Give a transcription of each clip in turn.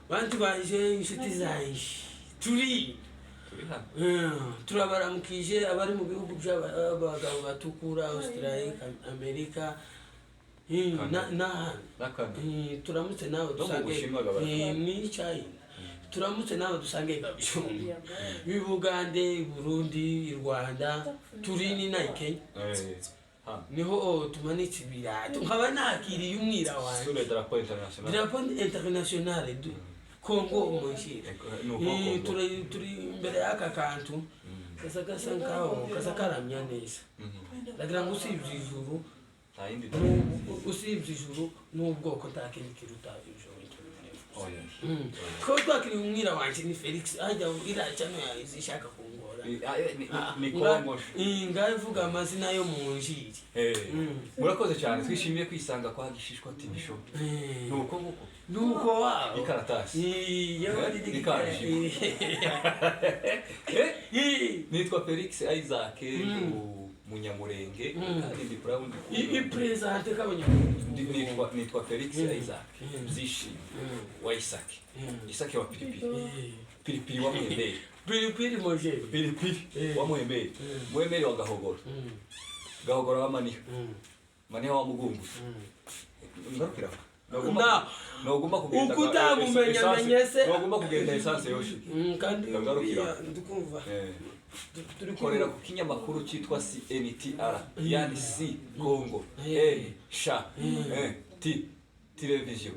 bantu baje inshuti zanje turi turabaramukije abari mu bihugu by'abagabo batukura Australia Amerika turamutse nawe dusange ni cyayi turamutse nawe dusange Gabishumbi Bugande Burundi Rwanda turi ni na Kenya niho tumanitse ibirato nkaba nakiriye umwira wanjye drapeau international du Congo umunshi turi imbere y'aka kantu kasa nkaho kasa karamya neza ndagira ngo usibye ijuru usibye ijuru n'ubwoko ntakindi kiruta ijuru ko twakiriye umwira wanjye ni Felix ajya iracano yazishaka kungora ni Congo ngaho ivuga amazina yo mu njiri murakoze cyane twishimiye kwisanga kwa Gishishwa TV Show nuko wao ikaratasi nitwa Felix Isaac Munyamurenge kandi ndi proud ipresente nitwa Felix Isaac Zishi wa Isaac Isaac wa Pilipili wa Muhembere Pilipili moje Pilipili wa Muhembere Muhembere wa Gahogora wa Maniha wa Mugungu ngarukira nogomba kugenda ukutamumenya se nogomba kugenda essence yoshi kandi ngarukira ndikumva turikorera ku kinyamakuru cyitwa CNTR yani C Congo N Sha T television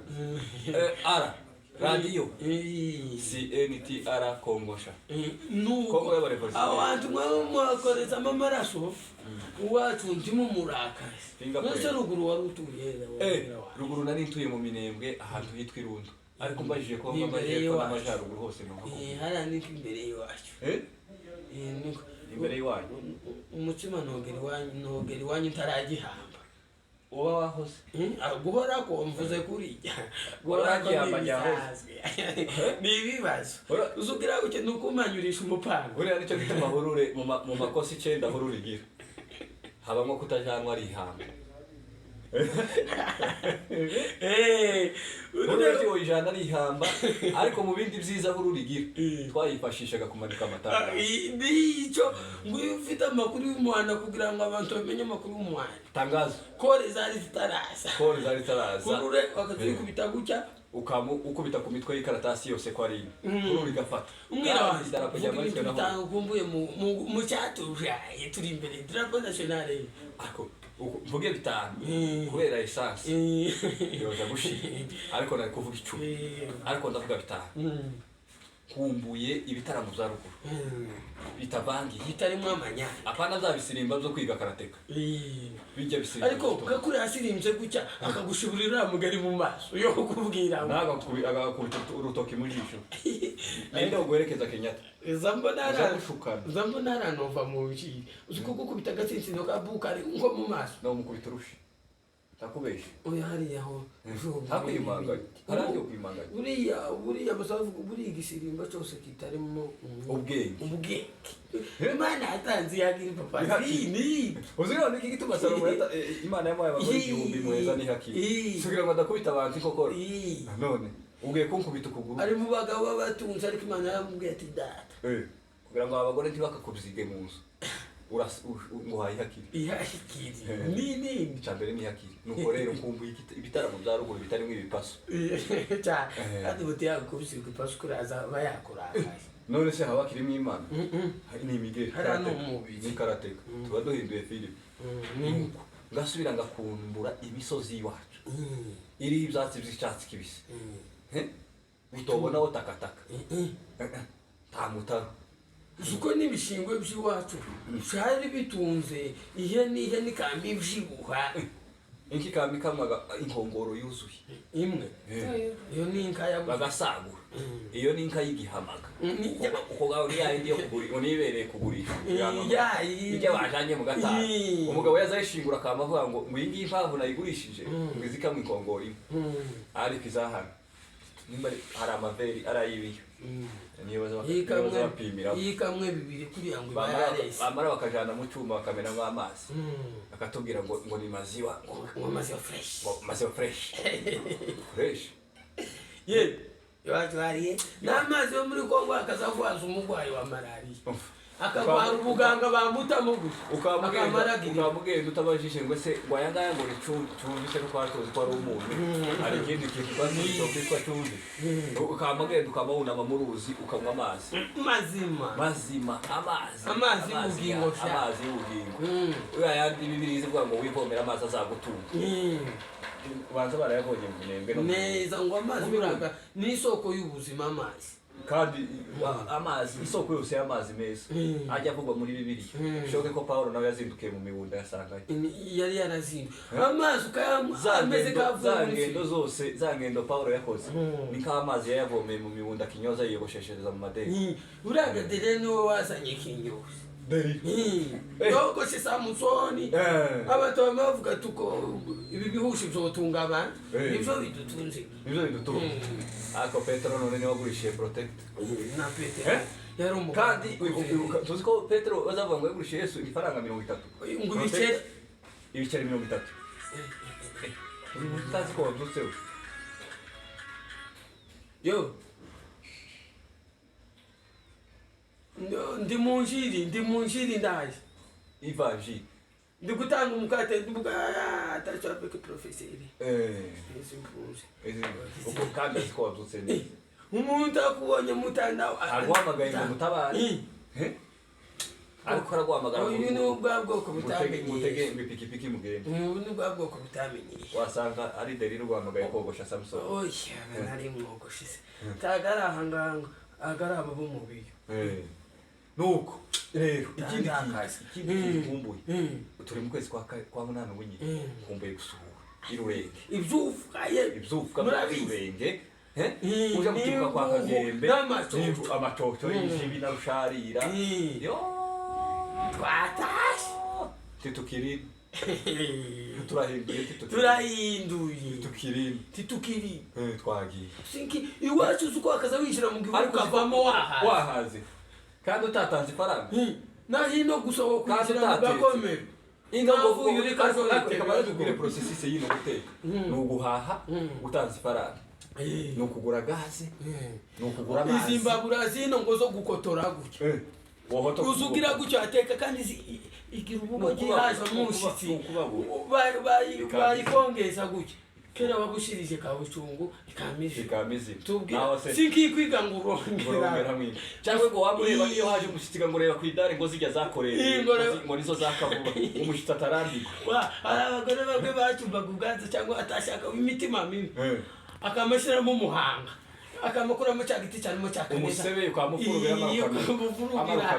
R radio CNTR Congo Sha Congo y'abarevolisi abantu mwakoreza amaraso uwacu ndimo murakasi nose ruguru wari utuye ruguru nari ntuye mu Minembwe ahantu hitwa Irundo ariko mbajije ko n'amajyaruguru hose no hara ni imbere yacu imbere y'wanyu umutima nogeri wanyu ntaragihamba uba wahoze guhora ko mvuze kuriya goragihamba nibibazo uzugira uke nukumanyurisha umupango uriya nicyo gituma horure mu makosi 9 horure igira habamo kutajanwa ari ihamba uretse wijana ari ihamba ariko mu bindi byiza horurigira twayifashishaga kumanika amatara ndico nguyu ufite amakuru y'umuhanda kugira ngo abantu bamenye amakuru y'umuhanda tangazo kore zari zitaraza kurure wakazikubita gucya ukubita ku mitwe y'ikaratasi yose ko ari horuri gafata umwira wanjye kumbuye mu cyatuje turi imbere drapeau national ako mvuge bitanu kubera essence yoza gushika ariko nari kuvuga 10 ariko ndavuga bitanu kumbuye ibitaramo bya ruguru bitavangi bitarimo amanya apana zabisirimba byo kwiga karateka bijya bisirimba ariko kakuri asirimbye gucya akagushiburira mugari mu maso yo kubwira naga agakubita urutoki mu jisho nende ugwerekeza Kenyatta zambo nara nova mu njiri uzuko gukubita gatsinsino kabukari ngo mu maso no mukubita rushi takubeshe oya hari yaho takwimanga harandi kwimanga buriya basavuga buri igisirimba cyose kitarimo ubwenge Imana atanzi yagira papa ni uzira niki gituma Salomo Imana yamuhaye abagore 1000 muheza ni haki sugira ngo ndakubita abantu kokora none ugiye kunkubita ukuguru ari mu bagabo babatunze ariko Imana yamubwiye ati data kugira ngo abagore ntibakakubzige mu nzu nguhaye hakiri ni cyambere ni hakiri nuko rero kumbuye ibitaramo bya ruguru bitarimo ibipaso kandi butiya kubisirwa ibipaso kuraza bayakora none se haba kirimo Imana ni imigeri harano umubiri ni karateka tuba duhinduye film ngasubira ngakumbura imisozi iwacu iri ibyatsi by'icyatsi kibisi utobona wo takataka tamutaro uko nibishingwe by'iwacu cyari bitunze ihene kambi byibuha inki kambi kamaga inkongoro yuzuye imwe iyo ni inka ya bagasagura iyo ni inka y'igihamaga uko gaho ni yindi yo kugura unibereye kugurisha ijya bajanye mu gatanu umugabo yazayishingura kamavuga ngo iyi impamvu nayigurishije ngizika mu inkongoro imwe ariko izahana nimba hari amaveri arayibiyo yikamwe bibiri kugira ngo ibarese bamara bakajana mu cyuma bakamena ngo amazi akatubwira ngo ni maziwa ngo maziwa fresh fresh ye yajwariye n'amazi yo muri Kongo akazagwaza umugwayi wa malaria akagwara ubuganga bamutamo gusa ukamugenda utabajije ngo se ngo aya ngaya ngo cyumvise ko twatoze ko ari umuntu hari ikindi kintu bazito kwitwa cyumvi ukamugenda ukamubunama mu ruzi ukanywa amazi mazima amazi y'ubugingo uya yandi bibiri zivuga ngo wivomera amazi azagutunga ubanza barayabonye mu Minembwe no neza ngo amazi biraga ni isoko y'ubuzima amazi kandi amazi isoko yose y'amazi meza ajya avugwa muri Bibiliya shoke ko Paulo nawe yazindukiye mu miwunda yasanga yari yarazindukiye amazi ameze za ngendo Paulo yakoze ni nk'amazi yayavomeye mu miwunda kinyoza yiyogosheshereza mu madeni uraga dere niwe wazanye kinyoza yoko se Samusoni abantu bavuga tuko ibi bihushi byotunga abantu nivyo bidutunze ako Petero none ni wagurishiye protect na Petero yari kandi tuzi ko Petero bazavuga ngo yagurishiye Yesu ifaranga 30 ngo ibiceri 30 utazi ko wabyutse yo ndi munjiri ndaje ivanjiri ndi gutanga umukate atacyo apeke profeseri uko kandi ko wabyutse neza umuntu akubonye mutandao arwamagaye ngo mutabari ariko aragwamagara uyu ni ubwa bwoko butamenye mutege ipikipiki mugende uyu ni ubwa bwoko butamenye wasanga ari deri rwamagaye kogosha Samson oya nari mwogoshe tagara hanganga agara abo mu biyo nuko rero ikindi kumbuye turi mu kwezi kwa munana bunyi kumbuye gusuhura irurenge ivyufuka murabirenge uja gutuka kwa Kagembe amatoto y'ijibi na rusharira yo twatash titukiri turahinduye titukiri twagiye sinki iwacu uko akaza wishira mu gihugu ukavamo wahaze kandi utatanze ifaranga nahino gusohoka kwishira mu gakomero ingavu yuri kazo kamara tugire processus yino guteka no guhaha utanze ifaranga no kugura gaze no kugura amazi izimbabura zino ngo zo gukotora gutya uzugira gutya ateka kandi igira ubugo gihaza mushitsi bayikongeza gutya kera wabushirije kabucungu ikamizi tubwira sinkikwiga ngo urongera cyangwa ngo wamureba iyo haje umushitsi ngo reba kwidare ngo zijya zakorera ngo nizo zakavuba umushitsi atarambirwa abagore bamwe bacumbaga ubwanza cyangwa atashaka imitima mibi akamashiramo umuhanga akamukuramo cyagiti cyane mo cyakaneza umusebe kwa mukuru biramufurugira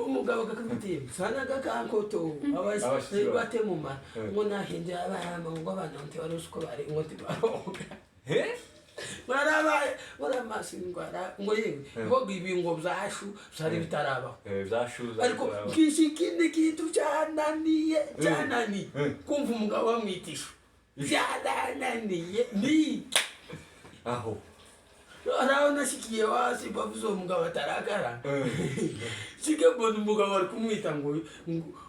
umugabo akakamutira sana gakankoto abashyi batemuma ngo nahinje abana ngo abantu ntibarushko bari ngo tibaroga baramasingwara ngo yewe ngo ibingo byashu sari bitarabaho ariko kishikinde kitu cyananiye kumva umugabo wamwitisha cyananiye ni aho araona shikiye wasi bavuze umugabo atarakara shike mbona umugabo ari kumwita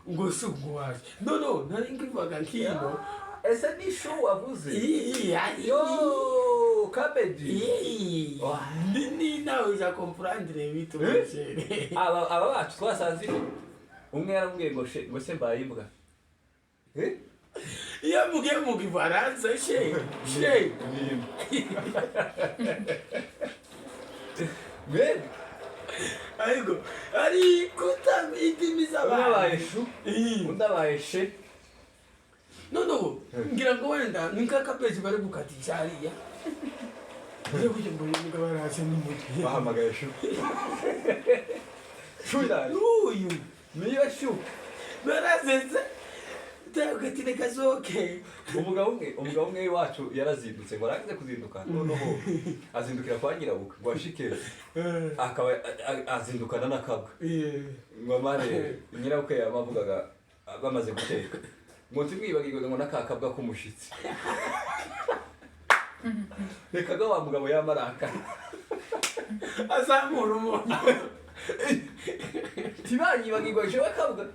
ngo sungu waje no nari nkivuga nkino ese ni show wavuze yo cabbage ni nawe ja comprendre bitu chere aba bacu twasanze umwe yarambwiye ngo se mbayimbwa iyo mugiye mu Gifaransa she Mebe ari kutamidimiza abayesu undabayeshe no ngira ngo wenda ninkakapeji bari gukatisha hariya iyo kujya ngo umugabo araje n'umuti bahamagaye shu uyu niyo shu barazeze Tagutine kazoke. Umugabo umwe wacu yarazindutse ngo aragize kuzinduka noneho azindukira kwa nyirabuka ngo ashike akaba azindukana nakabwa ngo mare nyirabuka yamavugaga bamaze guteka ngo timwibagirwe ngo nakakabwa kumushitsi reka ga wa mugabo yamaraka azamura umuntu tibanyibagirwe je bakabwa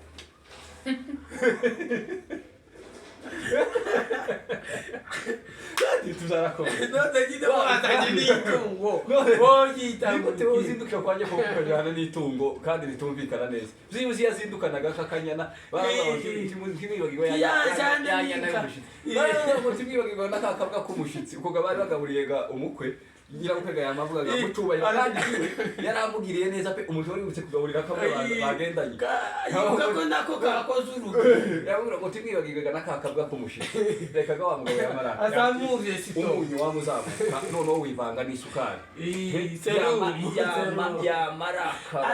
Kandi tuzarakoma. None gide watanye n'itungo woyita gute uzindukira kwa nyoko ukajyana n'itungo kandi ritumvikana neza byibuze yazindukanaga kakanyana kimwibagirwa kimwibagirwa n'akakabwa k'umushitsi uko bari bagaburiye umukwe nyirabukwega yamavugaga mutubaye yaramugiriye neza pe umuntu wari wibutse kugaburira kamwe bagendanye yuko nako kakoze urugo yabura ngo timwibagirwa n'akakabwa k'umushitsi reka ga wamugabo yamara azamuze sito umunyu wamuzamuka none wivanga n'isukari yamarakara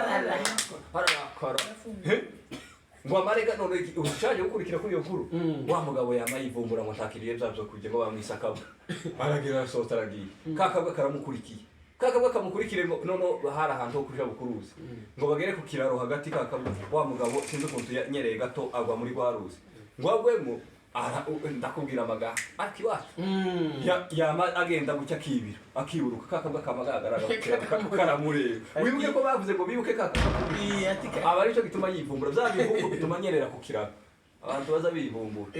ngo amarega none ushaje gukurikira kuri iyo nkuru wa mugabo yamayivumbura ngo ntakiriye byavyo kujye ngo bamwisakabwa aragira sota aragiye kakabwa karamukurikiye kakabwa kamukurikire none hari ahantu ho kuja bukuruzi ngo bagere ku kiraro hagati kakabwa wa mugabo sinzi ukuntu yanyereye gato agwa muri gwaruzi ngo agwemo ndakubwira amaga ati wacu yama agenda gucya kibira akiburuka kakabwa kamagagaraga karamureba wibuke ko bavuze ngo bibuke kakabwa aba arico gituma yivumbura byabivumbu bituma nyerera ku kiraro abantu baza bivumbura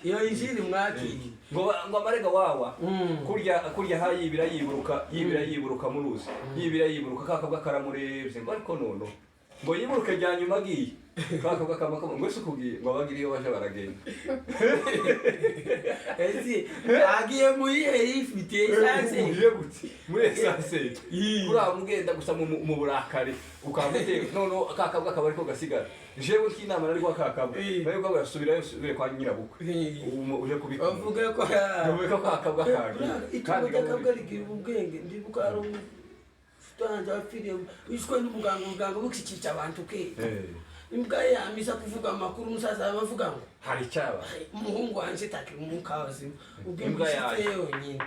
iyo injini mwaki ngo amarega wawa kurya hayibira yiburuka mu ruzi yibira yiburuka kakabwa karamurebye ngo ariko nono ngo yiburuke jya nyuma giye kakabwa kamakamo ngo sukugiye ngo abagiriyo baje baragenda ezi agiye muri ifite chance muri essence kura mugenda gusa mu burakari ukamute nono kakabwa akabari ko gasigara jewe kinama nari kwa kakabwa bari ko basubira yosubire kwa nyirabukwe uje kubika bavuga ko kakabwa kandi kakabwa rigira ubwenge ndibuka ari tanja afire ishwe n'umuganga bukikica abantu ke imbwa yamisa kuvuga amakuru umusaza abavuga ngo hari cyaba umuhungu wanje taki umukazi ubw'imbwa yonyine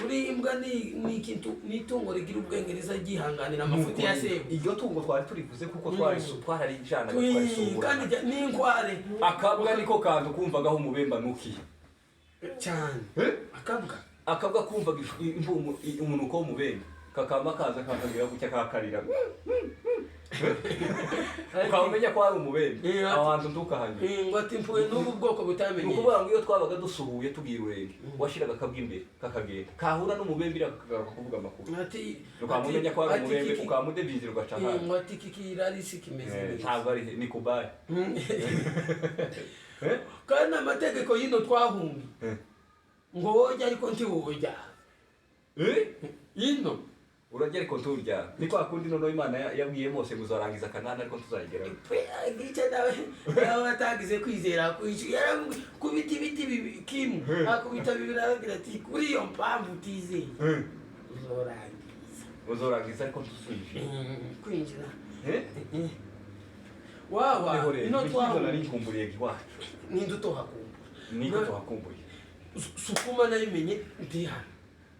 uri imbwa ni ikintu nitungo rigira ubwengereza gihanganira amafuti ya sebo iryo tungo twari turivuze kuko twari jana twarisubura kandi ni inkware akabwa niko kantu kumvagaho umubemba nuki cyane akabwa kumvaga umunuko w'umubemba kakama kaza kakagira gucya kakarira ukamenya ko ari umubembe abantu ndukahanye ngo ati mpuye n'ubu bwoko butamenye ukuvuga ngo iyo twabaga dusuhuye tugiye urenge washiraga kabwa imbere kakagenda kahura n'umubembe irakagaruka kuvuga amakuru ati ukamenya ko ari umubembe ukamudebizira ugaca hano ngo ati kikirari sikimeze ntabwo ari ni kubaye kandi amategeko yino twahumbi ngo woja ariko nti woja yino uragere ko turya niko akundi nono Imana yabwiye Mose guzarangiza Kanani ariko tuzayigera gice nawe atagize kwizera ku biti kimu akubita bibiragira ati kuri iyo mpamvu utizeye uzorangiza ariko tusubije kwinjira wawa ino twabona nikumburiye giwacu nindo tohakumbura niko tohakumburiye sukuma nayimenye ndihana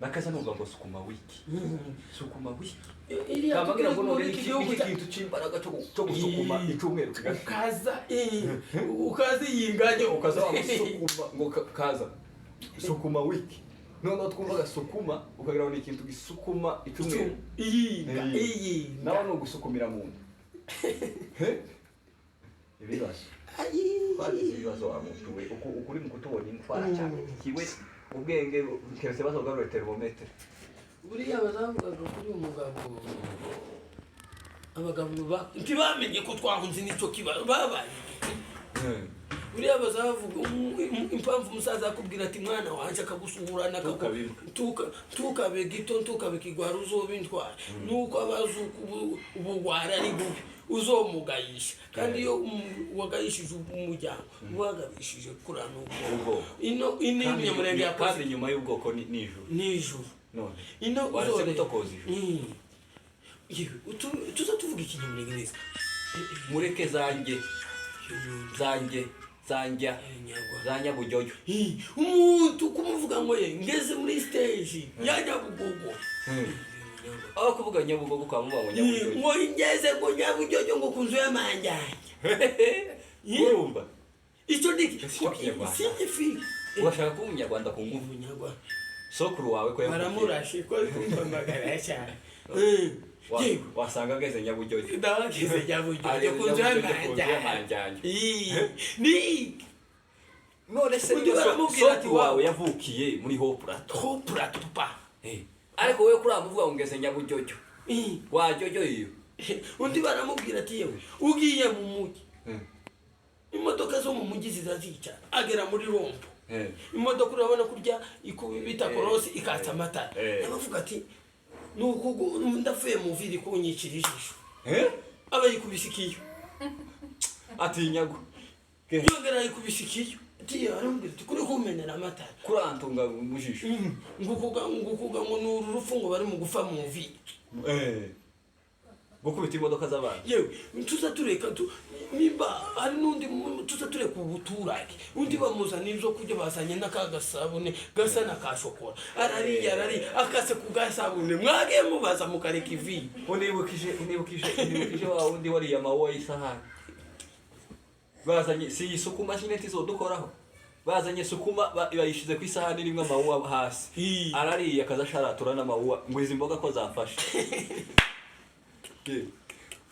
nakaza nuvuga ngo sukuma wiki kamagira ngo none iki kintu cimbaraga cyo gusukuma icumweru ukaza yinganye ukaza sukuma ngo kaza sukuma wiki none twumvaga sukuma ukagira ngo ikintu gisukuma icumweru iyi nawe no gusukumira mu nda ibibazo ibibazo amutuwe ukuri mu kutubona indwara cyane kiwe ubwenge keretse bazogarura termometer buriya bazavugaga kuri umugabo abagabo ntibamenye ko twahunze n'icyo kibazo babaye buriya bazavuga impamvu umusaza akubwira ati mwana wanje akagusuhurana tukabe gito tukabe kigwara uzobintwara nuko abazuka ubugwara ari bubi uzomugayisha kandi iyo wagayishije umujyango wagabishije kurana ubwo ino inyamurenge yakoze nyuma y'ubwoko nijuru none ino uzore gutokoza ijuru tuza tuvuga ikinyamurenge neza mureke zanya bujojo umuntu kumuvuga ngo ye ngeze muri stage ya Nyabugogo aho kuvuga Nyabugogo kwa muba Nyabugogo ngo ngeze ngo Nyabugogo ngo kunzu y'amanjanye urumva icyo ndiki singifi urashaka kuba umunyarwanda ku ngufu umunyarwanda sokuru wawe ko baramurashe ko kumva magara cyane wasanga ageze Nyabugogo ndabageze Nyabugogo kunzu y'amanjanye none se sokuru wawe yavukiye muri Hope Plateau ariko wewe kuri amuvuga ungeze Nyabujyojo wajyojo iyo undi baramubwira ati yewe ugiye mu mujyi imodoka zo mu mujyi zizazica agera muri Rompo imodoka urabona kurya ikubita korosi ikatsa amatara abavuga ati nuko ndafuye mu viri kunyikira ijisho aba yikubisikiyo atinyago yongera yikubisikiyo ati arambira ati kuri kumenera amatara kurantunga mu jisho ngukuga ngo n'urufu ngo bari mu gufa mu viri gukubita imodoka z'abantu yewe tuza tureka nimba hari n'undi tuza tureka ubuturage undi bamuzana ibyo kurya bazanye n'akagasabune gasa na ka shokora arariya akase ku gasabune mwage mubaza mukareka ivi unibukije wa undi wariya mawo y'isahani bazanye si isukuma shineti zo dukoraho bazanye sukuma bayishize ku isahani irimo amawo hasi arariya akazasharatura n'amawo ngo izi mboga ko zafashe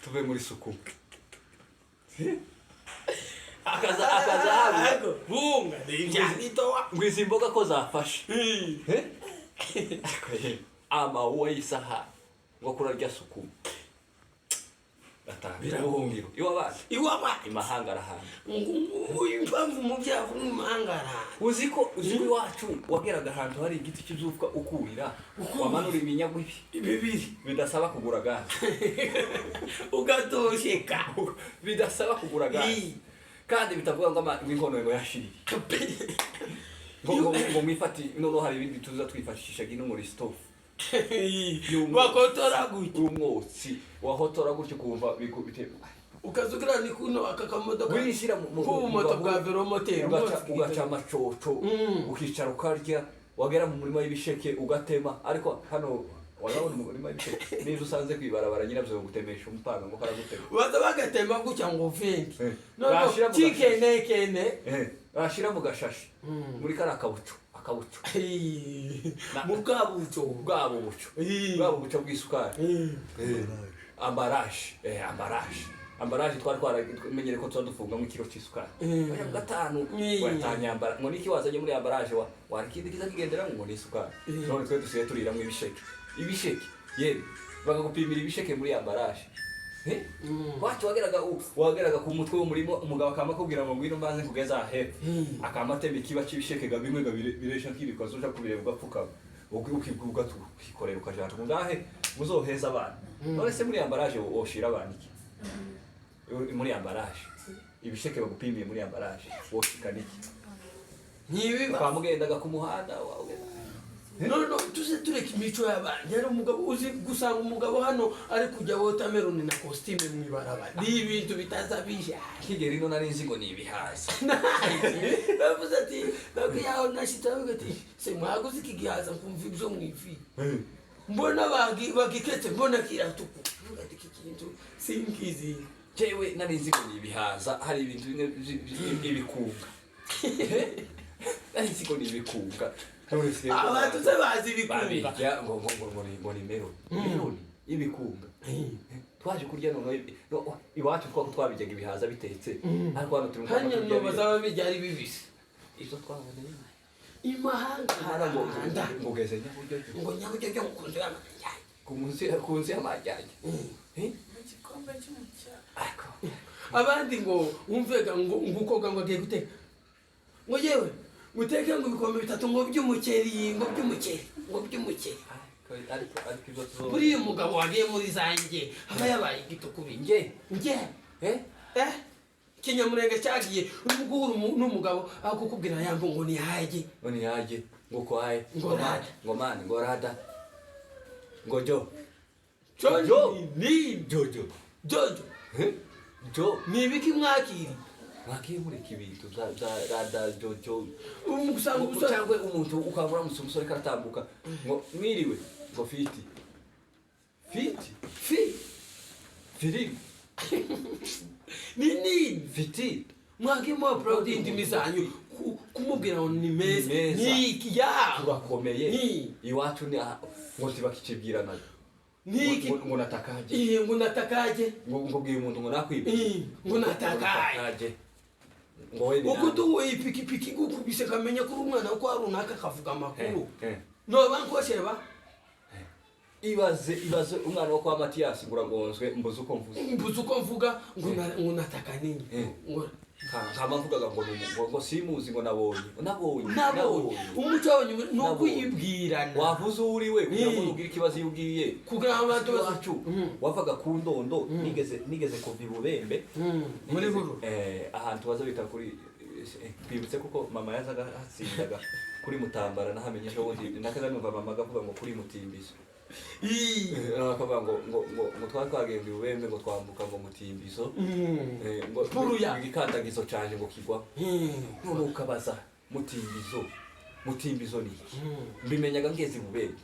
tuve muri sukuma akaza bunga ngo izi mboga ko zafashe amawo y'isahani ngo kurarya sukuma birabuhungiro iwabana imahanga arahana impamvu mu byavu n'imahanga arahana uzi ko iwacu wageraga ahantu hari igiti cy'uzuvuka ukurira wamanura iminyago bibiri bidasaba kugura gaze ugatosheka bidasaba kugura gaze kandi bitavuga ngo inkono ngo yashiriye ngo mwifati none hari ibindi tuza twifashisha gino muri stove wakotora gutyo umwotsi wahotora gutyo kumva bikubite ukazugira ni kuno akakamodoka wishira mu moto bwa velomoteri ugaca amacoco ukicara ukarya wagera mu murima y'ibisheke ugatema ariko hano warabona mu murima y'ibisheke nizo usanze kwibarabara nyirabyo gutemesha umupanga ngo karagutema baza bagatema gutya ngo venti no kene bashira mu gashashi muri kara akabuco mu bwabuco bw'isukari ambaraje twari twaramenyere ko tuzadufunga mu kiro cy'isukari ya gatanu watanyambara ngo niki wazanye muri ambaraje wa kindi kiza kigendera ngo ni isukari none twe dusiye turira mu ibisheke yebe bagagupimira ibisheke muri ambaraje watu wageraga ku mutwe w'umurimo umugabo akama kubwira ngo ngwino mbanze kugeza hepfo akamatema ikiba cy'ibisheke bimwe biresha kirikwa zoja kubireba ugapfuka ukibwuga tukikorera ukajana ngahe muzoheza abana none se muri ambaraje woshira abana iki muri ambaraje ibisheke bagupimiye muri ambaraje woshika niki ntibiba kamugendaga ku muhanda wawe no tuze tureka imico y'abandi yari umugabo uzi gusanga umugabo hano ari kujya watermelon na costume mu ibarabara ni ibintu bitazabisha kigeri no nari nzi ngo ni ibihaza bavuze ati bagiyaho nashitavuga ati se mwaguze ikigihaza kumva ibyo mwifi mbona bagiketse mbona kiratuku vuga ati kikintu sinkizi jewe nari nzi ngo ni ibihaza hari ibintu bimwe ibikunga nari nzi ngo ni ibikunga abantu se bazi ibikunga ngo ni meloni ibikunga twaje kurya none iwacu twabijyaga ibihaza bitetse ariko hano turi hanya no bazaba bijyari bibisi izo twabona imahanga ngo geze Nyabujyojo ngo Nyabujyojo kunze y'amajyanye kunze y'amajyanye igikombe cy'umucya abandi ngo umvega ngo ukoga ngo agiye guteka ngo yewe muteke ngo ibikombe bitatu ngo by'umuceri buri uyu mugabo wagiye muri zanjye aba yabaye igitukubi nge kinyamurenge cyagiye uri guhura n'umugabo aho kukubwira yambo ngo nihage ngo kwaye ngo rada ngo mani ngo rada ngo jo ni jojo ni ibiki mwakiri wakiye muri kibintu za rada jojo umusanga umusore cyangwa umuntu ukabura umusore karatambuka ngo mwiriwe ngo fiti ni fiti mwake mo proud indimi zanyu kumubwira ngo ni meza ni ikiya turakomeye iwacu ni ngo tibakicibwirana niki ngo natakaje ngo natakaje ngo bwiye umuntu ngo nakwibe ngo natakaje ngo we ukutu we ipikipiki gukubise kamenya kuri umwana ko ari runaka kavuga amakuru no bankoshe ba ibaze umwana wo kwa Mathias nguragonzwe mbuze uko mvuga ngo nataka nini ngo kama mvugaga ngo simuzi ngo nabonye umuco wanyu no kwibwirana wavuze uri we kugira ngo ugire ikibazo yugiye kugira abantu bacu wavaga ku ndondo nigeze kuva ibubembe muri huru ahantu baza bita kuri twibutse kuko mama yazaga hatsindaga kuri Mutambara nahamenye ejo bundi nakaza numva mama agavuga ngo kuri Mutimbizo akavuga ngo twagenda ibubembe ngo twambuka ngo Mutimbizo ngo igikandagizo cyane ngo kigwa none ukabaza Mutimbizo ni mbimenyaga ngeze ibubembe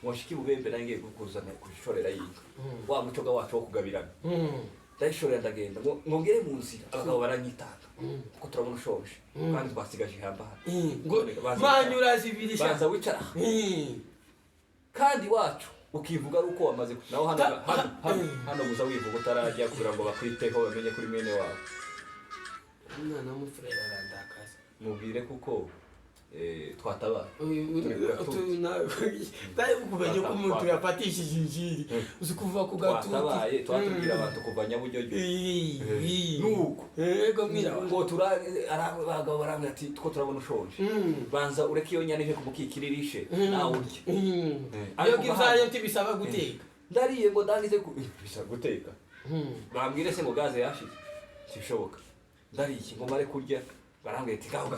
washiki ibubembe nange kuzana kushorera yinka wa mucoga wacu wo kugabirana ndayishorera ndagenda ngo ngere mu nzira abagabo baranyitanga kuko turabona ushonje kandi twasigaje ihamba ngo manyura zibirisha banza wicara kandi wacu ukivuga ari uko wamaze naho hano muza wivuga utarajya kugira ngo bakwiteho bamenye kuri mwene wawe umwana w'umufurera arandakaza mubwire kuko twatabaye dai kubenye ko umuntu yafatishije injiri uzi kuva ku gatutu twatabaye twatubwira abantu kuva Nyabujojo nuko ego mwira ngo abagabo baranga ati two turabona ushonje banza ureke iyo nyane je kumukikiririshe nawe urye iyo gizayo ntibisaba guteka ndariye ngo ndangize bisa guteka bambwire se ngo gaze yashize sibishoboka ndariye ngo mare kurya barambwira ati gaho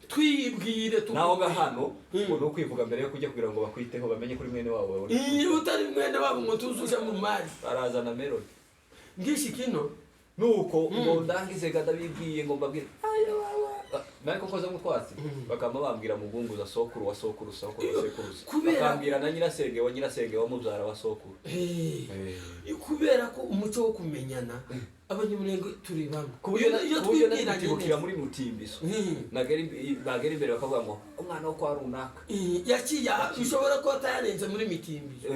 twibwire naho gahano ngo no kwivuga mbere yo kujya kugira ngo bakwiteho bamenye kuri mwene wawe utari mwene wabo ngo tuzuje mu mari barazana melody ngishi kino nuko ngo ndangize gadabibwiye ngo mbabwire nari kokoza mu twatsi bakama bambwira mugunguza sokuru wa sokuru bakambwira na nyirasenge wa mubyara wa sokuru kubera ko umuco wo kumenyana abanyamurenge turi bamwe iyo twibwiranye muri Mutimbizo bagera imbere bakavuga ngo umwana wo kwa runaka yakiya ushobora ko atayarenze muri Mutimbizo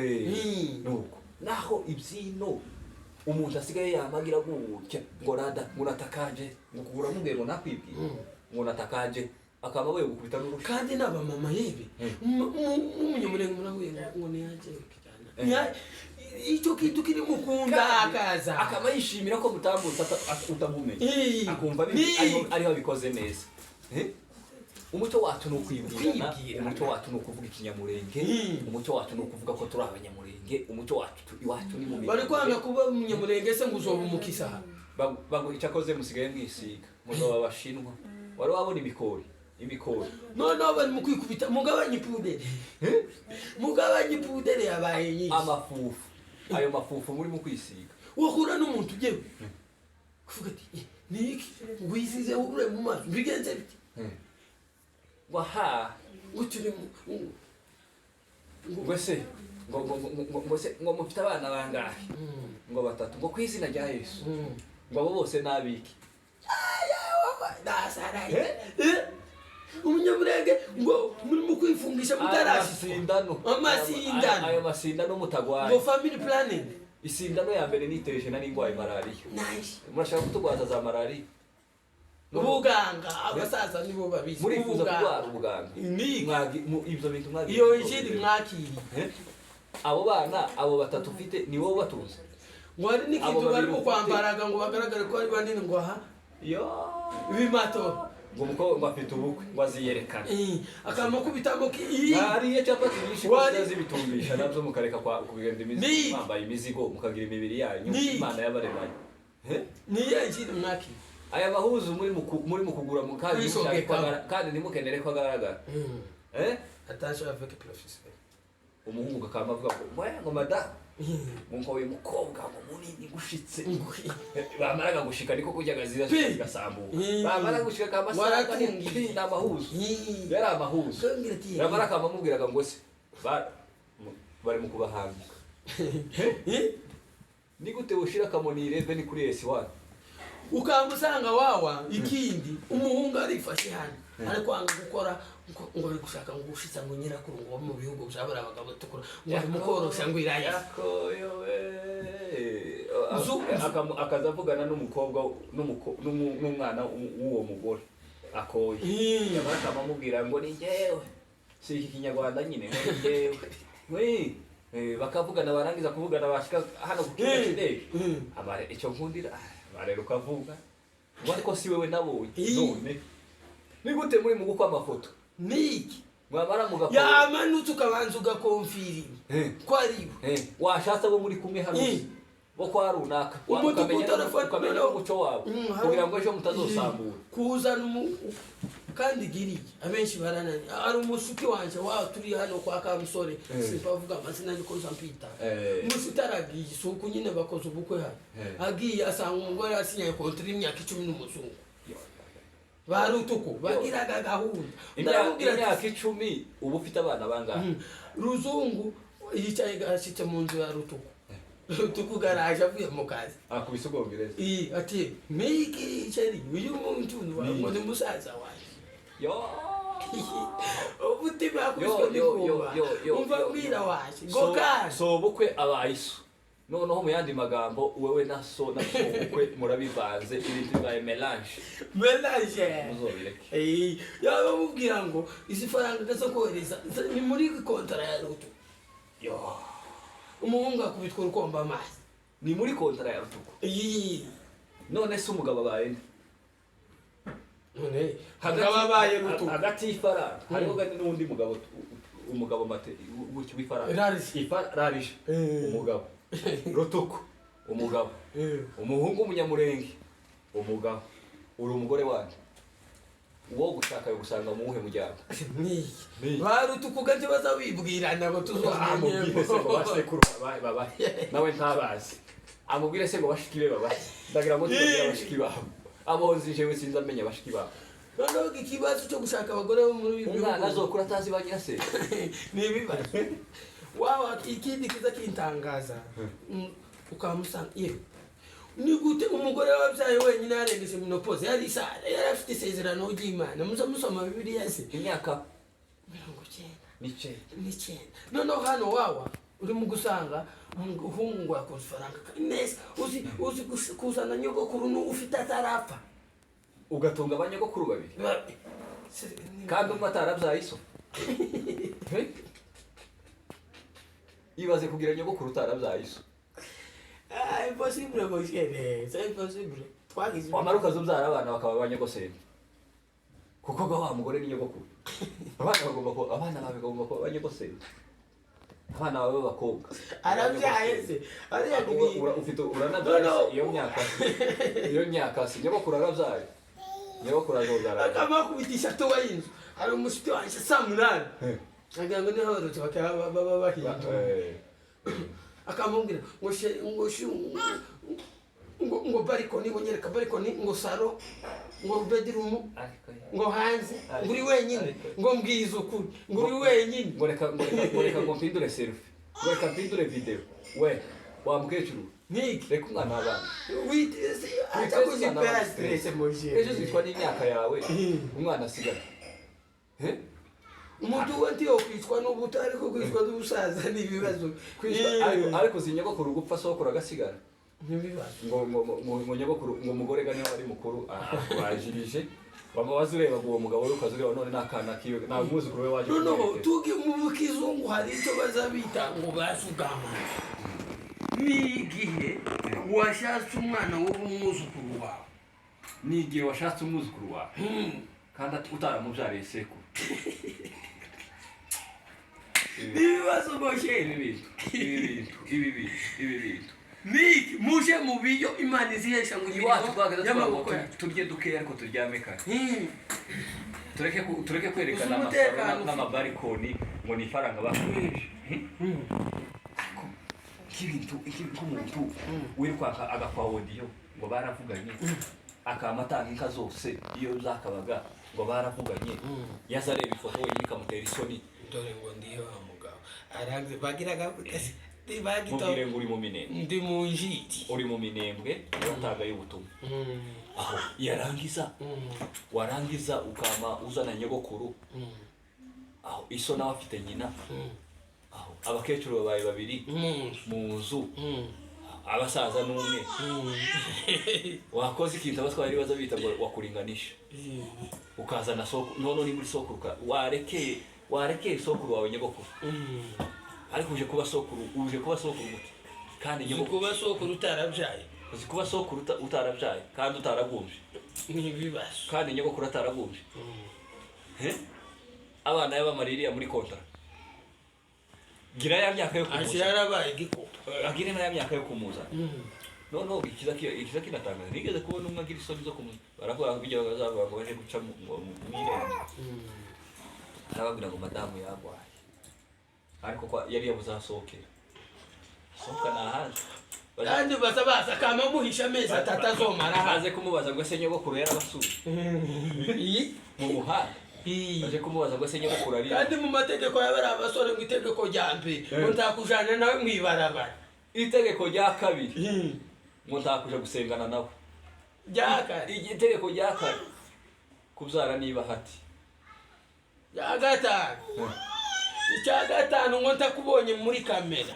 nuko naho ibyino umuntu asigaye yamagira gutya ngo natakaje ngo kugura mubwire ngo nakwibwiye ngo natakaje akaba we gukubita n'urusha kandi naba mama yebe umunyamurenge murahuye ngo niyaje kijana icyo kintu kiri mukunda akaza akaba yishimira ko mutambutsa utamumenye akumva ariho abikoze neza umuco wacu no kwibwirana umuco wacu no kuvuga ikinyamurenge umuco wacu no kuvuga ko turi abanyamurenge umuco wacu ni mu bari kwanga kuba umunyamurenge se nguzoba umukisa baguhica koze musigaye mwisiga muzoba bashinwa wari wabona imikori none bari mu kwikubita mugabanye pudere yabaye nyinshi amafufu ayo mafufu muri mu kwisiga wakura n'umuntu ugewe kuvuga ati niki ngwisize ure mu maso bigenze bite waha guturi ngo mufite abana bangahe ngo batatu ngo kwizina rya Yesu ngo abo bose nabiki umunyamurenge ngo muri mu kwifungisha mutarashi amasindano ayo masindano mutagwaye ngo family planning isindano ya mbere niteje na n'ingwaye malaria murashaka kutugwaza za malaria ubuganga abasaza nibo babizi muri kuza kurwara ubuganga ibyo bintu mwagi iyo injiri mwakiri abo bana abo batatu ufite ni wowe batunze ngo hari n'ikintu bari mu kwambaraga ngo bagaragare ko ari bandini ngo aha ibimato ngo mukobwa afite ubukwe ngo aziyerekana akama kubitamo hariye capati nyinshi zibitumbisha nabyo mukareka kugenda imizigo mwambaye imizigo mukagira imibiri yanyu Imana yabaremanye niyo injiri mwakiri aya bahuzu muri mu kugura mu kandi ntimukenere ko agaragara attention avec professeur umuhungu akama avuga ngo madamu ngo uyu mukobwa ngo munini gushitse bamaraga gushika niko kujyaga zigasambuka bamaraga gushika kamasaka ni amahuzu yari amahuzu bamara kamamubwiraga ngo se bari mu kubahambika ni gute ushira kamonire ni kuri S1 ukanga usanga wawa ikindi umuhungu arifashe hano ariko kwanga gukora ngo ari gushaka ngo ushitsa ngo nyirakuru ngo mu bihugu byabura abagabo tukura ngo ari mukorosha ngo iraya akaza avugana n'umukobwa n'umwana w'uwo mugore akoye yamara amubwira ngo ni njyewe si iki kinyarwanda nyine ngo ni njyewe bakavugana barangiza kuvugana bashika hano ku kibuga cy'indege abare icyo nkundira barero kavuga ngo ariko si wewe nabonye none ni gute muri mu gukwa amafoto niki mwabara mugakora yamanutse ukabanza ugakonfirima ko ari washatse abo muri kumwe hano bo kwa runaka ukamenya umuco wabo kugira ngo ejo mutazosambura kuzana kandi giriye abenshi baranani ari umusuki wanje wa turi hano kwa Kamusore simpavuga amazina niko zampita umusuki aragiye isuku nyine bakoze ubukwe hano agiye asanga umugore asinyaye kontra imyaka 10 n'umuzungu barutuko bagiraga gahunda imyaka 10 ubu ufite abana bangahe ruzungu yicaye gashitse mu nzu ya rutuko tukugaraje avuye mu kazi akubise ubwongereza ati miki cheri uyu muntu ngo musaza waje yo ubuti bakubiswe n'ikuba umva mbira waje goka so bukwe abayiso noneho mu yandi magambo wewe na so bukwe murabivanze ibintu bibaye melange muzobireke yaba mubwira ngo izi faranga gaso kohereza ni muri kontra ya rutu yo umuhungu akubitwa urukomba amazi ni muri kontra ya rutuko none se umugabo abaye none hagabaye rutuko hagati y'ifaranga hariho gani n'undi umugabo mate gutyo w'ifaranga rarije umugabo rutuko umugabo umuhungu umunyamurenge umugabo uri umugore wanje uwo gushaka yo gusanga mu muhe mujyana ni barutuko ganje bazabibwirana ngo tuzamenye se ngo basekuru baba nawe ntabazi amubwire se ngo bashikire baba ndagira ngo tubagira bashiki babo abonzi jewe sinza amenya bashiki babo noneho ikibazo cyo gushaka abagore bo muri bihugu umwana azokura atazi bagira se ni bibazo wawa ikindi kiza kintangaza ukamusanga ni gute umugore wabyaye wenyine yarengeje menopause yari isara yarafite isezerano ry'Imana musoma Bibiliya se imyaka 90 noneho hano wawa uri mu gusanga umuhungu yakoze faranga neza uzi kuzana nyogokuru ufite atarapfa ugatunga abanyogokuru babiri kandi umwe atarabyaye iso ibaze kugira nyogokuru utarabyaye iso impossible moshene c'est impossible twagize wamaruka zubyara abana bakaba abanyogosenge kuko wa mugore ni nyogokuru abana bagomba kuba abanyogosenge abana bawe bakobwa arabyaye se ufite uranabyaye iyo myaka si nyogokuru arabyaye nyogokuru azobyara akama kubitisha to wayinzu ari umushiti wanje samunani agira ngo ni habarutse bakaba bahinda akamubwira ngo balcony bonyereka balcony ngo saro ngo bedroom ngo hanze nguri wenyine ngo mbwiza ukuri nguri wenyine ngo reka ngo mpindure selfie ngo reka mpindure video we wamukecuru niki reka umwana abana witeze atakuzipera stress moje ejo zitwa n'imyaka yawe umwana asigara umuntu wanti yokwitwa n'ubuto ariko kwitwa n'ubusaza n'ibibazo ariko zinyogokuru gupfa sokora agasigara n'ibibazo ngo nyogokuru ngo umugore gane wari mukuru wajirije bamubaza ureba uwo mugabo uri ukazureba none nakana kiwe nta mwuzukuru we waje no tugi mu kizungu hari icyo bazabita ngo basugama nigihe washatse umwana wo umwuzukuru wawe nigihe washatse umwuzukuru wawe kandi utaramubyariye sekuru ibibazo boshe ibi bintu niki muje mu biyo Imana izihesha ngo iwacu twagaza turye dukeya ariko turyame kare tureke kwerekana amasaro n'amabarikoni ngo ni ifaranga bakoresha ariko k'ibintu k'umuntu wirukwaka agakwa audio ngo baravuganye akamatanga inka zose iyo zakabaga ngo baravuganye yazareba ifoto wenyine ikamutera isoni dore ngo ndiyo mugabo aranze bagiraga kutese mubwire ngo uri mu minembwe ndi mu njiti uri mu minembwe yataga y'ubutumwa aho yarangiza warangiza ukama uzana nyogokuru aho iso nawe afite nyina aho abakecuru babaye babiri mu nzu abasaza n'umwe wakoze ikintu abatwari baza bita ngo wakuringanisha ukazana soko none ni muri soko warekeye soko wawe nyogokuru ariko uje kuba sokuru gute kandi uzi kuba sokuru utarabyaye uzi kuba sokuru utarabyaye kandi utaragumje n'ibibazo kandi nyogokuru ataragumje abana y'abamaririya muri kontra gira ya myaka yo kumuza yarabaye igikopo agire na ya myaka yo kumuza no ikiza kinatanga nigeze kubona umwe agira isoni zo kumuza baravuga bijya bazavuga ngo baje guca mu mwirenge nababwira ngo madamu yagwaye ariko kwa yari yabuzasohokera sohoka nahaze kandi baza kama muhisha amezi atatu azomara haze kumubaza ngo se nyogokuru yarabasuye mu muhanda baje kumubaza ngo se nyogokuru ari kandi mu mategeko y'abari abasore ngo itegeko rya mbere ngo ntakujana nawe mwibarabara itegeko rya kabiri ngo ntakuja gusengana nawe itegeko rya kane kubyara niba hati ya gatanu icya gatanu ngo ntakubonye muri kamera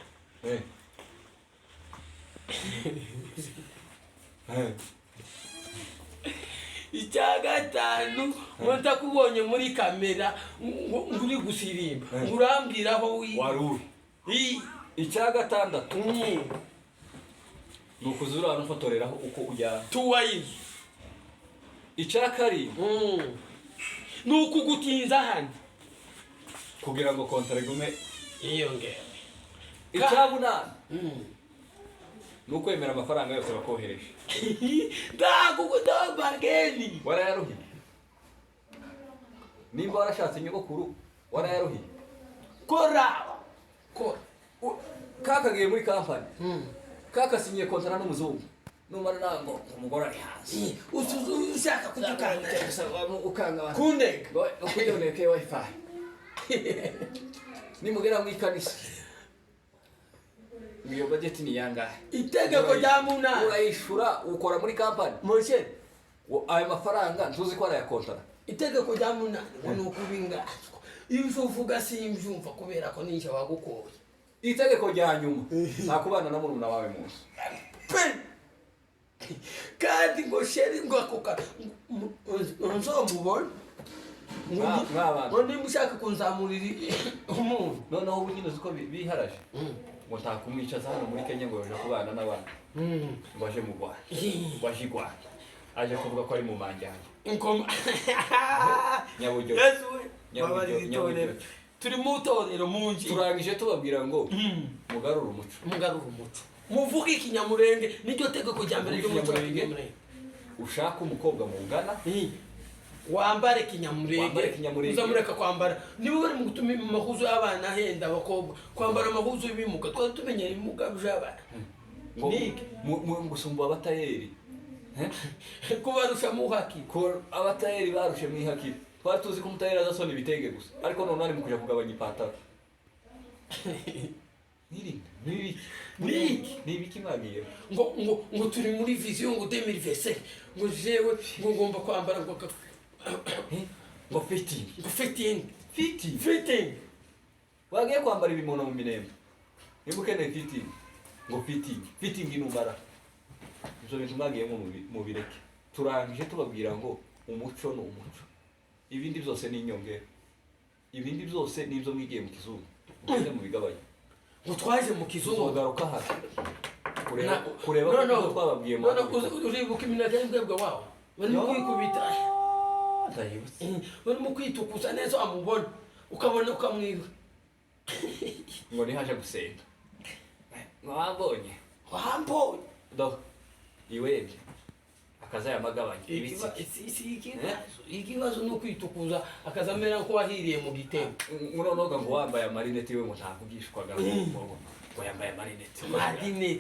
icya gatanu ngo ntakubonye muri kamera ngo uri gusirimba ngo urambwira aho wari icya gatandatu ni ukuzura ufotoreraho uko ujya tuwayizi icya karindwi ni ukugutinza hano kugira ngo kontara igume yiyongere icya munani ni ukwemera amafaranga yose bakohereje bageni warayaruhiye nimba warashatse nyogokuru warayaruhiye kora kakagiye muri kampani kakasinyiye kontara n'umuzungu numara nango umugore ari hasi ushaka kudukanga ukanga kundeka ukuyoneke wifi nimugera mu ikanisa iyo budget ni yangahe itegeko rya munani urayishura ukora muri kampani moshe ayo mafaranga ntuzi ko araya kontara itegeko rya munani ni ukubingazwa iyo uvuga simbyumva kubera ko ninjye wagukoye itegeko rya nyuma nakubana na murumuna wawe munsi kandi ngo sheri ngo akoka nzomubona ngo nimba ushaka kunzamurira umuntu noneho ubu nyine uzi ko biharaje ngo ntakumwicaza hano muri Kenya ngo yaje kubana n'abana ngo aje mu Rwanda ngo aje i Rwanda aje kuvuga ko ari mu manjyana Nyaburyo turi mu itorero mu ngi turangije tubabwira ngo mugarure umuco muvuge ikinyamurenge n'iryo tegeko rya mbere ry'umuco w'ikinyamurenge ushaka umukobwa mungana wambare kinyamurenge uzamureka kwambara niba bari mu gutuma amahuzu y'abana ahenda abakobwa kwambara amahuzu y'ibimuga twari tumenyera ibimuga by'abana ngo gusumba abatayeri kubarusha mu haki abatayeri barushe mu ihaki twari tuzi ko umutayeri azasona ibitenge gusa ariko none ari mu kuja kugabanya ipataro Nibiki mwagiye ngo turi muri vision ngo 2027 ngo jewe ngo ngomba kwambara ngo fitting wagiye kwambara ibimono mu minembe niba ukeneye fitting inumara ibyo bintu mwagiye mu bireke turangije tubabwira ngo umuco ni umuco ibindi byose ni inyongera ibindi byose nibyo mwigiye mu kizungu mugende mu bigabanya ngo twaje mu kizungu garuka hano kureba ko twababwiye mu uribuka iminota y'ubwebwe wawe bari mu kwikubita bari mu kwitukuza neza amubona ukabona ukamwiba ngo nihaje gusenga wambonye do iwebye akaza yamagabanya ikibazo no kwitukuza akazamera ko wahiriye mu gitego noneho ngo wambaye amarineti we ngo ntakugishwaga ngo yambaye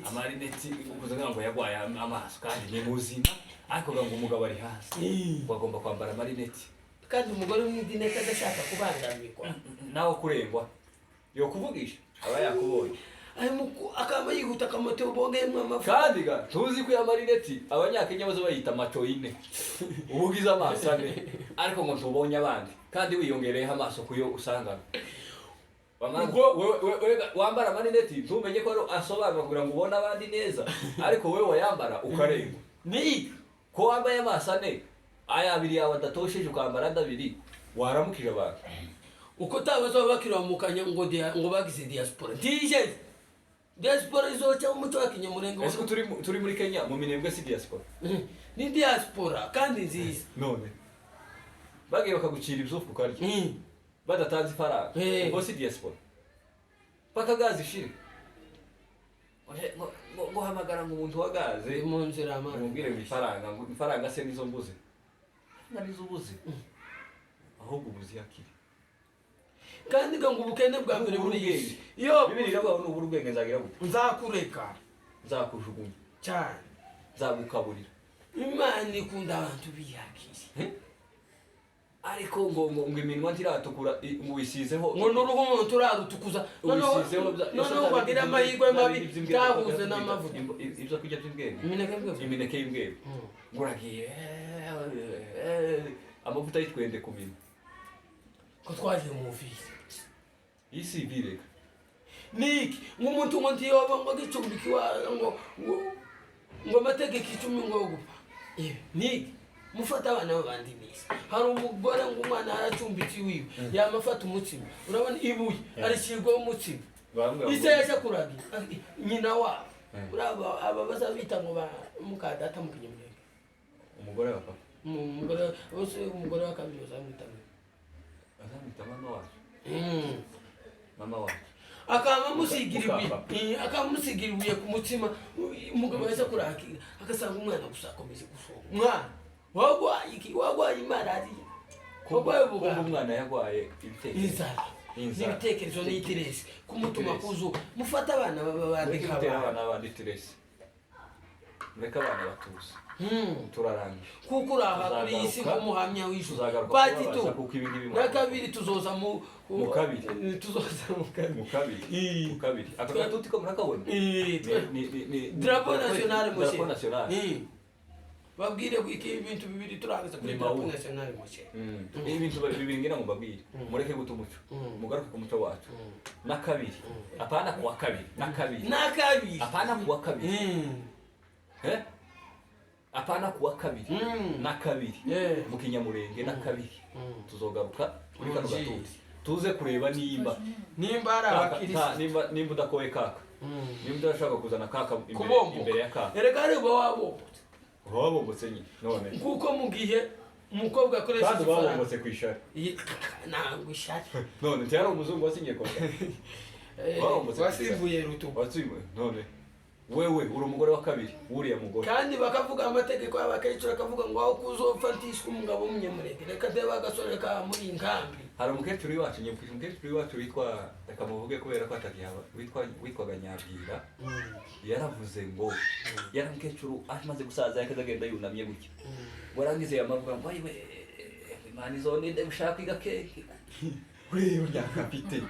amarineti ukuvuga ngo yagwaye amaso kandi ni muzima ariko ngo umugabo ari hasi bagomba kwambara amarineti kandi umugore w'umwidineti adashaka kubangamirwa nawe kurengwa yo kuvugisha aba yakubonye akaba yihuta akamoto bongeyemo amavuta kandi tuzi ko amarineti abanyakenya bazo bayita matoine ubugize amaso ane ariko ngo tubonye abandi kandi wiyongereyeho amaso kuyo usangana wambara amarineti ntumenye ko asobanura kugira ngo ubone abandi neza ariko wewe wayambara ukarengwa ni ko wambaye amaso ane aya abiri yawe adatosheje ukambara adabiri waramukije abantu uko tabazo bakiramukanya ngo bagize diaspora tije diaspora izoca umuco wa Kinyamurenge ese turi muri Kenya mu Minembwe si diaspora ni diaspora kandi nziza none bagiye bakagucira ibisufu karya badatanze ifaranga ngo si diaspora bakagazi shire ngo hamagara ngo umuntu wagaze mu nzira amana umubwire ngo ifaranga se nizo mbuze nizo ubuze ahubwo ubuzi yakiri kandi ngo ubukene bwa mbere buri iyo bibiri rabo n'uburu bwenge nzagira gute nzakureka nzakujugunya cyane nzagukaburira Imana ikunda abantu biyakiri ariko ngo iminwa ntiratukura wisizeho ngo n'uruhu umuntu urarutukuza noneho bagira amahirwe mabi tahuze n'amavuta ibyo kurya by'imbwebwe imineke y'imbwebwe ngo uragiye amavuta y'itwende ku minwa ko twagiye mu ofisi isi bireka niki nk'umuntu ngo ntiyoba ngo gicumbikiwa ngo amategeko 10 ngo gupfa niki mufata abana b'abandi neza hari umugore ngo umwana aracumbitse wiwe yamafata umutsima urabona ibuye arishirwaho umutsima ise yaje kuragira nyina wabo uraba aba bazabita ngo ba mukadata mu Kinyamurenge umugore wa papa umugore wa kabiri bazamwita mama wacu akamusigira ibuye ku mutima umugabo yaje kurakira agasanga umwana gusa akomeze gusoma umwana wagwaye malariya umwana yagwaye ibitekerezo n'itiresi kumutuma kuzu mufata abana babandika abandi tiresi mureka abana batuza turarangije kuko uraha kuri isi nk'umuhamya w'ijuru pati tu na kabiri tuzoza mu kabiri aka gatuti ko murakabona drapeau national moshe babwire ko iki ibintu bibiri turangiza kuri drapeau national moshe ibintu bibiri ngira ngo babwire mureke guta umuco mugaruke ku muco wacu na kabiri apana kuwa kabiri apana kuwa kabiri apana kuwa kabiri na kabiri mu Kinyamurenge na kabiri tuzogaruka kuri kano gatuti tuze kureba nimba ari abakirisi nimba udakoye kaka nimba udashaka kuzana kaka imbere ya kaka erega ari wabombotse nyine none kuko mu gihe umukobwa akoresha kandi wabombotse ku ishari ntabwo ishari none cyari umuzungu wasinye koga wasimbuye rutubu none wewe uri umugore wa kabiri wuriya mugore kandi bakavuga amategeko y'abakecuru akavuga ngo aho kuzopfatishwa umugabo w'umunyamurenge reka deba agasore ka muri inkambi hari umukecuru iwacu witwa reka muvuge kubera ko atakihaba witwaga Nyabwira yaravuze ngo yari umukecuru amaze gusaza yakazagenda yunamye gutya warangize yamavuga ngo ayiwe Imana izoninde ushaka iga keke uriya kapite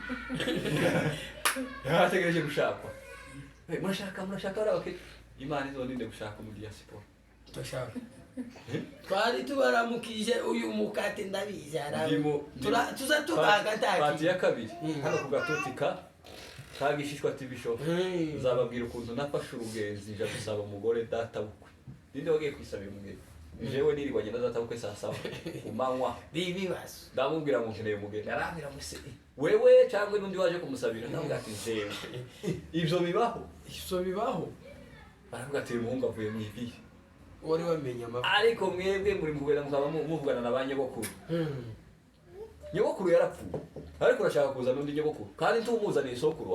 yategereje gushakwa murashaka arabake Imana izoninde gushaka mu diaspora turashaka twari tubaramukije uyu mukate ndabizara tuza tubaga taki pati ya kabiri hano ku gatuti kagishishwa tibisho nzababwira ukuntu nafashe urugenzi nja gusaba umugore data bukwe ninde wagiye kwisabira umugeni jewe nirigwanye na data bukwe saa 7 umanywa bibibazo ndamubwira ngo nkeneye umugeni arambira ngo se wewe cyangwa n'undi waje kumusabira ndavuga ati jewe ivyo bibaho baravuga ati umuhungu avuye mu ivi wari wamenya amavuta ariko mwebwe muri mugwera mukaba muvugana na banyogokuru nyogokuru yarapfuye ariko urashaka kuza n'undi nyogokuru kandi tumuzaniye sokuru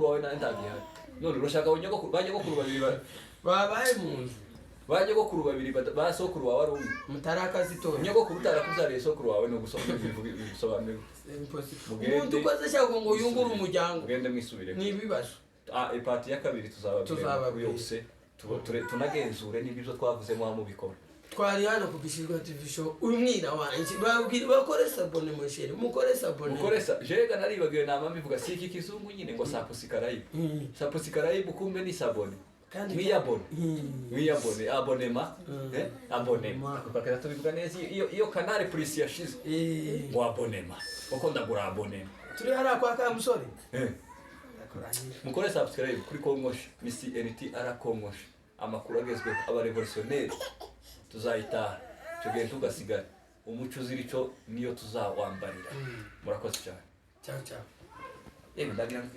wawe nta ntagihari none urashaka banyogokuru babiri babaye mu nzu banyogokuru babiri ba sokuru wawe ari umwe mutarakazi to nyogokuru utarakuzariye sokuru wawe no gusoma ibisobanuro umuntu ukoze cyangwa ngo yungure umuryango ugende mwisubire nibibazo ipati ya kabiri tuzababwira yose tunagenzure n'ibyo twavuzemo mu bikora twari hano ku Gishirwa TV show umwira wanje babwira bakore sabone moshere mukore sabone jega naribagiwe nama mbivuga siki kizungu nyine ngo saposi karayibu kumbe ni sabone kandi mwiyabone abonema bakara tubivuga neza iyo kanale police yashize ngo abonema uko ndagura abonema turi hara kwa Kamusore mukore subscribe kuri Kongoshe Misi NT ara Kongoshe amakuru agezweho aba revolutionnaire tuzayitaha cyo genda tugasigara umuco uzira icyo niyo tuzawambarira. Murakoze cyane. Ciao ciao. Ndagira ngo